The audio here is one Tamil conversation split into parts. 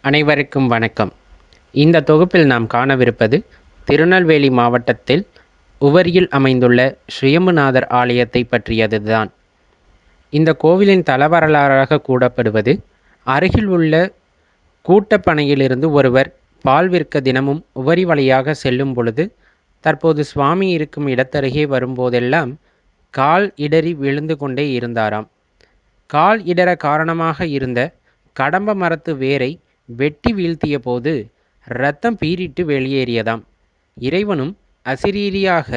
அனைவருக்கும் வணக்கம். இந்த தொகுப்பில் நாம் காணவிருப்பது திருநெல்வேலி மாவட்டத்தில் உவரியில் அமைந்துள்ள ஸ்ரீயம்புநாதர் ஆலயத்தை பற்றியதுதான். இந்த கோவிலின் தலவரலாறாக கூறப்படுவது, அருகில் உள்ள கூட்டப்பனையிலிருந்து ஒருவர் பால் விற்க தினமும் உவரி வழியாக செல்லும் பொழுது, தற்போது சுவாமி இருக்கும் இடத்தருகே வரும்போதெல்லாம் கால் இடறி விழுந்து கொண்டே இருந்தாராம். கால் இடற காரணமாக இருந்த கடம்ப மரத்து வேரை வெட்டி வீழ்த்திய போது இரத்தம் பீரிட்டு வெளியேறியதாம். இறைவனும் அசிரீரியாக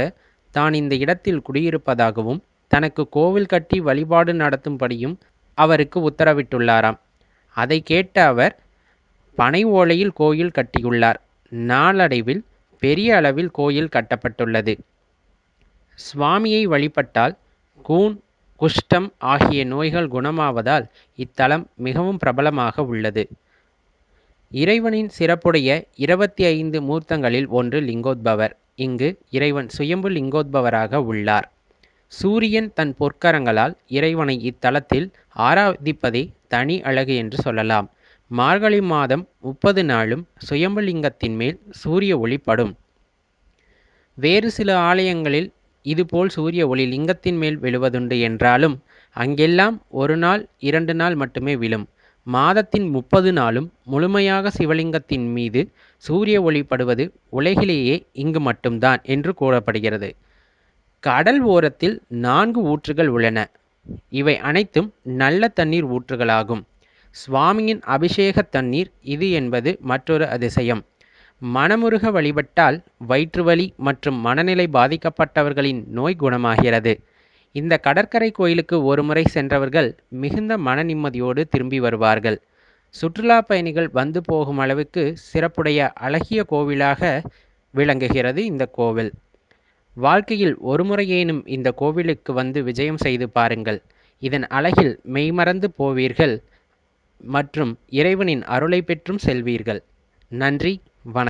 தான் இந்த இடத்தில் குடியிருப்பதாகவும் தனக்கு கோவில் கட்டி வழிபாடு நடத்தும்படியும் அவருக்கு உத்தரவிட்டுள்ளாராம். அதை கேட்ட அவர் பனை ஓலையில் கோயில் கட்டியுள்ளார். நாளடைவில் பெரிய அளவில் கோயில் கட்டப்பட்டுள்ளது. சுவாமியை வழிபட்டால் கூன், குஷ்டம் ஆகிய நோய்கள் குணமாவதால் இத்தலம் மிகவும் பிரபலமாக உள்ளது. இறைவனின் சிறப்புடைய 25 மூர்த்தங்களில் ஒன்று லிங்கோத்பவர். இங்கு இறைவன் சுயம்பு லிங்கோத்பவராக உள்ளார். சூரியன் தன் பொற்கரங்களால் இறைவனை இத்தலத்தில் ஆராதிப்பதே தனி அழகு என்று சொல்லலாம். மார்கழி மாதம் 30 நாளும் சுயம்பு லிங்கத்தின் மேல் சூரிய ஒளி படும். வேறு சில ஆலயங்களில் இதுபோல் சூரிய ஒளி லிங்கத்தின் மேல் விழுவதுண்டு என்றாலும் அங்கெல்லாம் 1 நாள் 2 நாள் மட்டுமே விழும். மாதத்தின் 30 நாளும் முழுமையாக சிவலிங்கத்தின் மீது சூரிய ஒளிப்படுவது உலகிலேயே இங்கு மட்டும்தான் என்று கூறப்படுகிறது. கடல் ஓரத்தில் 4 ஊற்றுகள் உள்ளன. இவை அனைத்தும் நல்ல தண்ணீர் ஊற்றுகளாகும். சுவாமியின் அபிஷேக தண்ணீர் இது என்பது மற்றொரு அதிசயம். மனமுருக வழிபட்டால் வயிற்றுவலி மற்றும் மனநிலை பாதிக்கப்பட்டவர்களின் நோய் குணமாகிறது. இந்த கடற்கரை கோயிலுக்கு ஒருமுறை சென்றவர்கள் மிகுந்த மன நிம்மதியோடு திரும்பி வருவார்கள். சுற்றுலா பயணிகள் வந்து போகும் அளவுக்கு சிறப்புடைய அழகிய கோவிலாக விளங்குகிறது இந்த கோவில். வாழ்க்கையில் ஒருமுறையேனும் இந்த கோவிலுக்கு வந்து விஜயம் செய்து பாருங்கள். இதன் அழகில் மெய்மறந்து போவீர்கள் மற்றும் இறைவனின் அருளை பெற்றும் செல்வீர்கள். நன்றி, வணக்கம்.